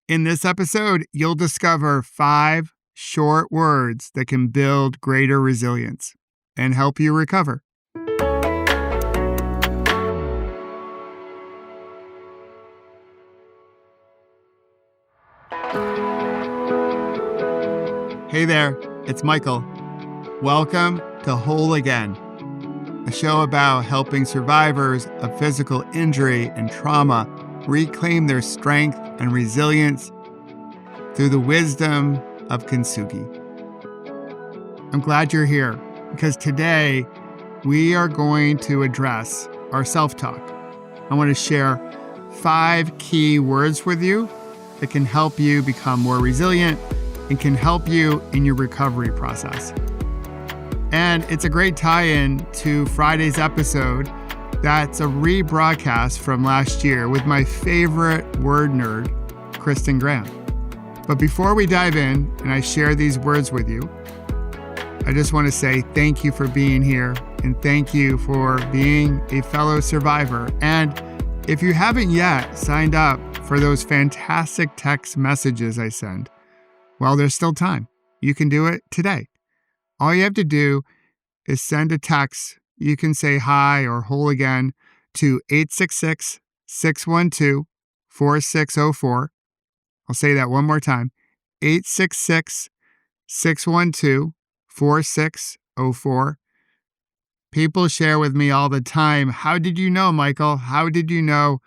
In this episode, you'll discover 5 short words that can build greater resilience and help you recover. Hey there, it's Michael. Welcome to Whole Again, a show about helping survivors of physical injury and trauma reclaim their strength and resilience through the wisdom of Kintsugi. I'm glad you're here because today we are going to address our self-talk. I want to share 5 key words with you that can help you become more resilient and can help you in your recovery process. And it's a great tie-in to Friday's episode. That's a rebroadcast from last year with my favorite word nerd, Kristen Graham. But before we dive in and I share these words with you, I just want to say thank you for being here and thank you for being a fellow survivor. And if you haven't yet signed up for those fantastic text messages I send, well, there's still time. You can do it today. All you have to do is send a text. You can say hi or whole again to 866-612-4604. I'll say that one more time, 866-612-4604. People share with me all the time, how did you know, Michael? How did you know?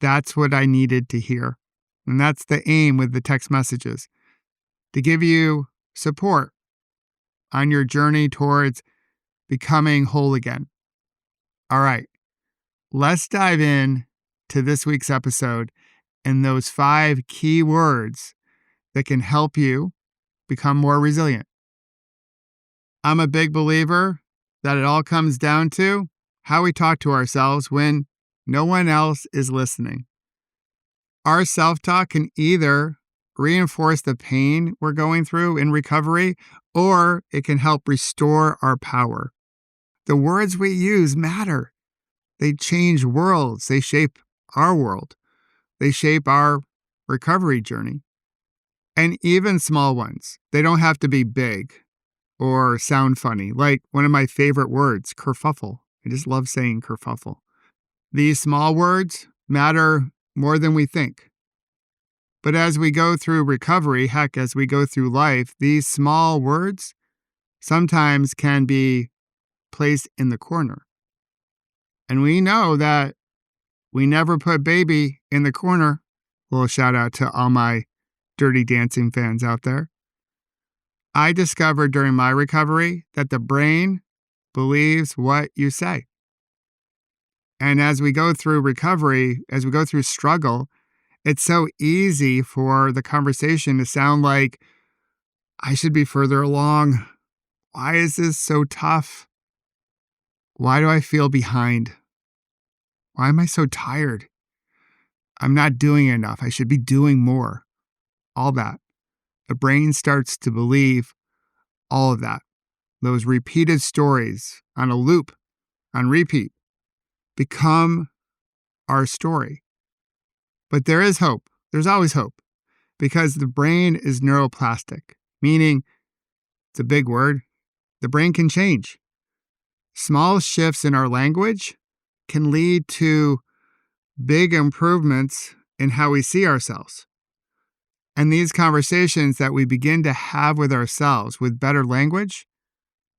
That's what I needed to hear. And that's the aim with the text messages, to give you support on your journey towards becoming whole again. All right, let's dive in to this week's episode and those 5 key words that can help you become more resilient. I'm a big believer that it all comes down to how we talk to ourselves when no one else is listening. Our self-talk can either reinforce the pain we're going through in recovery, or it can help restore our power. The words we use matter. They change worlds. They shape our world. They shape our recovery journey. And even small ones. They don't have to be big or sound funny. Like one of my favorite words, kerfuffle. I just love saying kerfuffle. These small words matter more than we think. But as we go through recovery, heck, as we go through life, these small words sometimes can be placed in the corner. And we know that we never put baby in the corner. A little shout out to all my Dirty Dancing fans out there. I discovered during my recovery that the brain believes what you say. And as we go through recovery, as we go through struggle, it's so easy for the conversation to sound like, I should be further along. Why is this so tough? Why do I feel behind? Why am I so tired? I'm not doing enough. I should be doing more. All that. The brain starts to believe all of that. Those repeated stories on a loop, on repeat, become our story. But there is hope. There's always hope because the brain is neuroplastic, meaning it's a big word. The brain can change. Small shifts in our language can lead to big improvements in how we see ourselves. And these conversations that we begin to have with ourselves with better language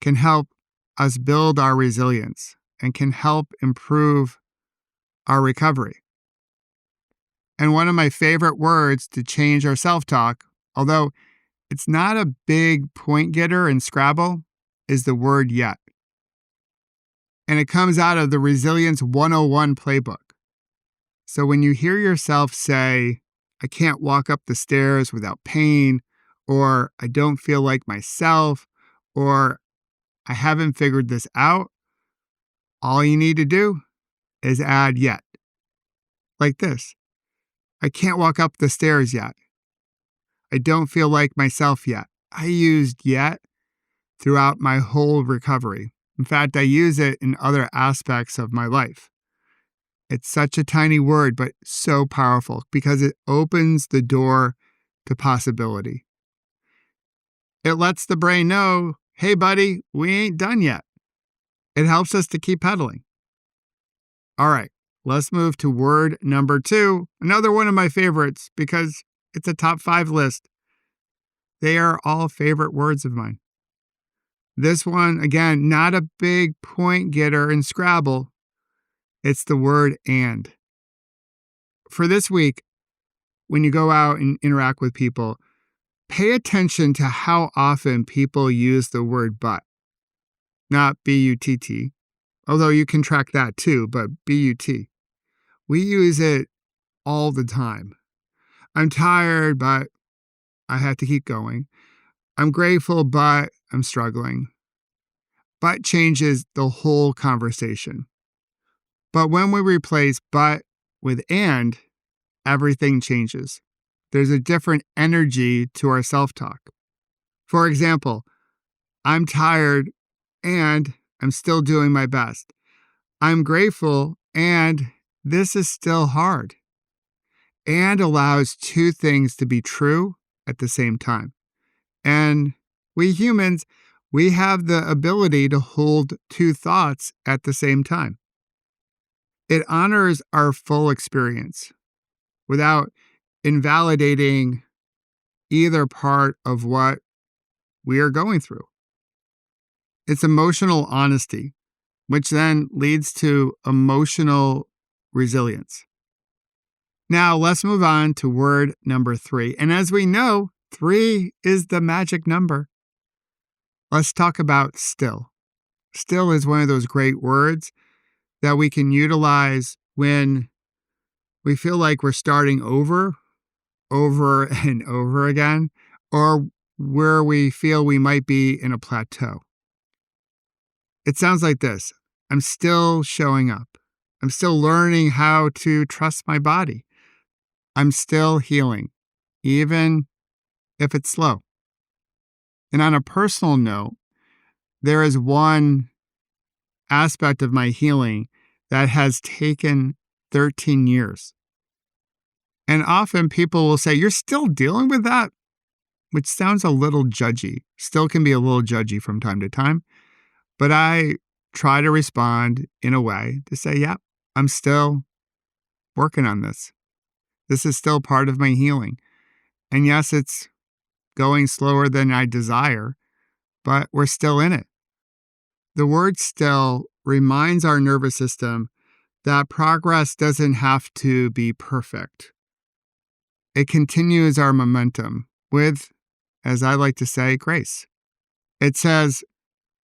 can help us build our resilience and can help improve our recovery. And one of my favorite words to change our self-talk, although it's not a big point getter in Scrabble, is the word yet. And it comes out of the Resilience 101 playbook. So when you hear yourself say, I can't walk up the stairs without pain, or I don't feel like myself, or I haven't figured this out, all you need to do is add yet. Like this. I can't walk up the stairs yet. I don't feel like myself yet. I used yet throughout my whole recovery. In fact, I use it in other aspects of my life. It's such a tiny word, but so powerful because it opens the door to possibility. It lets the brain know, hey, buddy, we ain't done yet. It helps us to keep pedaling. All right, let's move to word number 2, another one of my favorites because it's a top 5 list. They are all favorite words of mine. This one, again, not a big point getter in Scrabble. It's the word and. For this week, when you go out and interact with people, pay attention to how often people use the word but. Not B-U-T-T, although you can track that too, but B-U-T. We use it all the time. I'm tired, but I have to keep going. I'm grateful, but I'm struggling. But changes the whole conversation. But when we replace but with and, everything changes. There's a different energy to our self-talk. For example, I'm tired and I'm still doing my best. I'm grateful and this is still hard. And allows two things to be true at the same time. And we humans, we have the ability to hold two thoughts at the same time. It honors our full experience without invalidating either part of what we are going through. It's emotional honesty, which then leads to emotional resilience. Now, let's move on to word number 3. And as we know, 3 is the magic number. Let's talk about still. Still is one of those great words that we can utilize when we feel like we're starting over and over again, or where we feel we might be in a plateau. It sounds like this. I'm still showing up. I'm still learning how to trust my body. I'm still healing, even if it's slow. And on a personal note, there is one aspect of my healing that has taken 13 years. And often people will say, you're still dealing with that? Which sounds a little judgy, still can be a little judgy from time to time. But I try to respond in a way to say, yeah, I'm still working on this. This is still part of my healing. And yes, it's going slower than I desire, but we're still in it. The word still reminds our nervous system that progress doesn't have to be perfect. It continues our momentum with, as I like to say, grace. It says,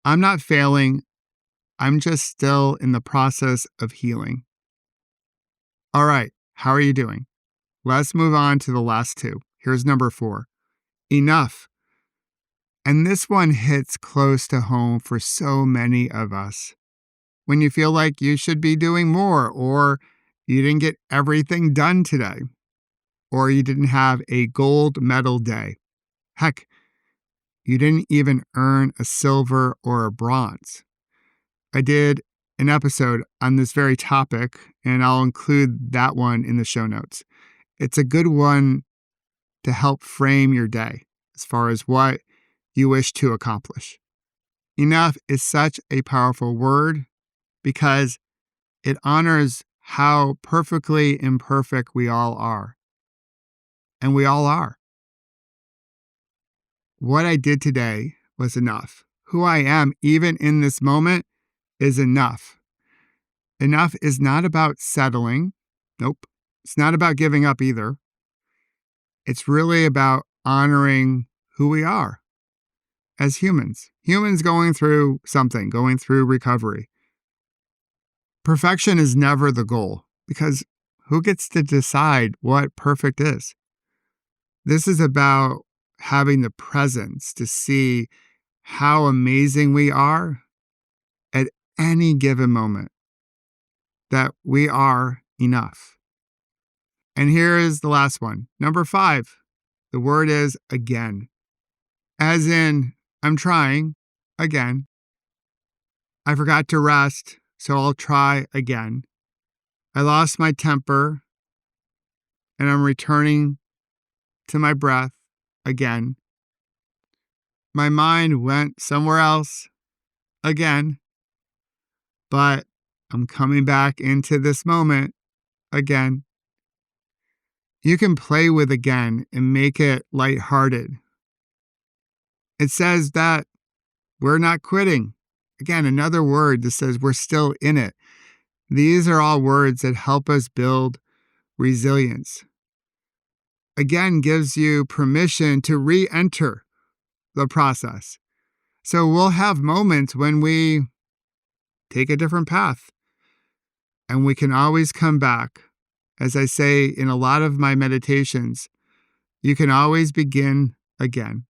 I'm not failing. I'm just still in the process of healing. All right, how are you doing? Let's move on to the last 2. Here's number 4. Enough. And this one hits close to home for so many of us. When you feel like you should be doing more, or you didn't get everything done today, or you didn't have a gold medal day. Heck, you didn't even earn a silver or a bronze. I did an episode on this very topic, and I'll include that one in the show notes. It's a good one to help frame your day as far as what you wish to accomplish. Enough is such a powerful word because it honors how perfectly imperfect we all are. And we all are. What I did today was enough. Who I am, even in this moment, is enough. Enough is not about settling. Nope. It's not about giving up either. It's really about honoring who we are as humans. Humans going through something, going through recovery. Perfection is never the goal because who gets to decide what perfect is? This is about having the presence to see how amazing we are at any given moment, that we are enough. And here is the last one. Number 5, the word is again. As in, I'm trying again. I forgot to rest, so I'll try again. I lost my temper and I'm returning to my breath again. My mind went somewhere else again, but I'm coming back into this moment again. You can play with again and make it lighthearted. It says that we're not quitting. Again, another word that says we're still in it. These are all words that help us build resilience. Again, gives you permission to re-enter the process. So we'll have moments when we take a different path and we can always come back. As I say in a lot of my meditations, you can always begin again.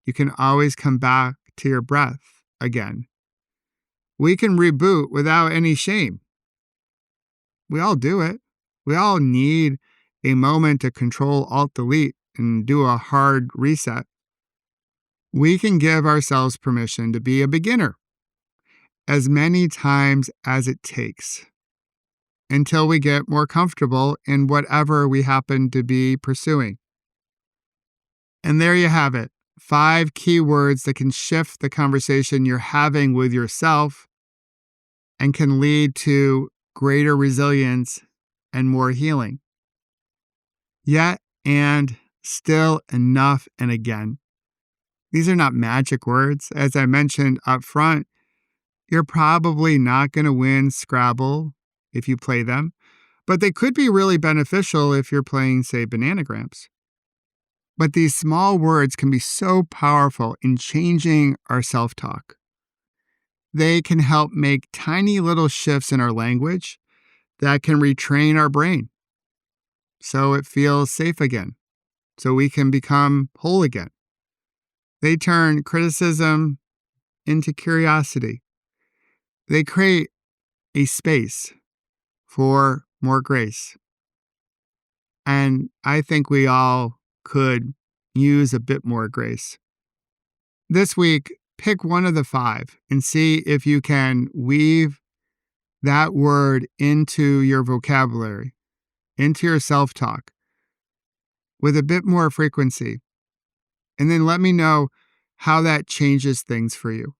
You can always come back to your breath again. We can reboot without any shame. We all do it. We all need a moment to Control Alt Delete and do a hard reset. We can give ourselves permission to be a beginner as many times as it takes until we get more comfortable in whatever we happen to be pursuing. And there you have it. 5 key words that can shift the conversation you're having with yourself and can lead to greater resilience and more healing. Yet and still enough and again. These are not magic words. As I mentioned up front, you're probably not going to win Scrabble if you play them, but they could be really beneficial if you're playing, say, Bananagrams. But these small words can be so powerful in changing our self-talk. They can help make tiny little shifts in our language that can retrain our brain so it feels safe again, so we can become whole again. They turn criticism into curiosity. They create a space for more grace. And I think we all could use a bit more grace. This week, pick one of the 5 and see if you can weave that word into your vocabulary, into your self-talk with a bit more frequency. And then let me know how that changes things for you.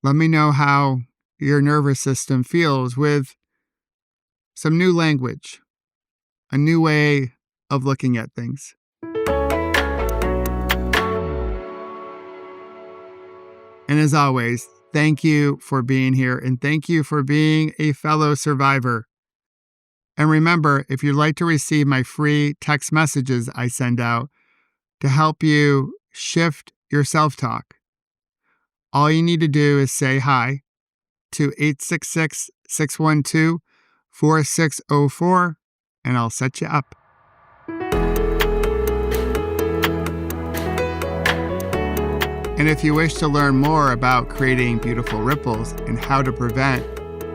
Let me know how your nervous system feels with some new language, a new way of looking at things. And as always, thank you for being here and thank you for being a fellow survivor. And remember, if you'd like to receive my free text messages I send out to help you shift your self-talk, all you need to do is say hi to 866-612-4604 and I'll set you up. And if you wish to learn more about creating beautiful ripples and how to prevent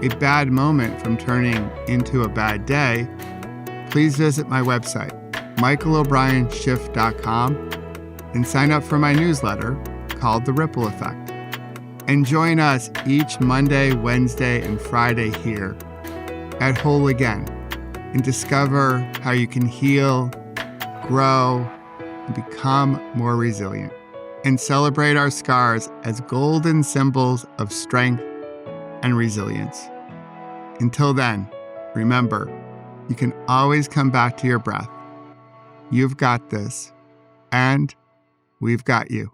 a bad moment from turning into a bad day, please visit my website, michaelobrienshift.com, and sign up for my newsletter called The Ripple Effect. And join us each Monday, Wednesday, and Friday here at Whole Again and discover how you can heal, grow, and become more resilient. And celebrate our scars as golden symbols of strength and resilience. Until then, remember, you can always come back to your breath. You've got this, and we've got you.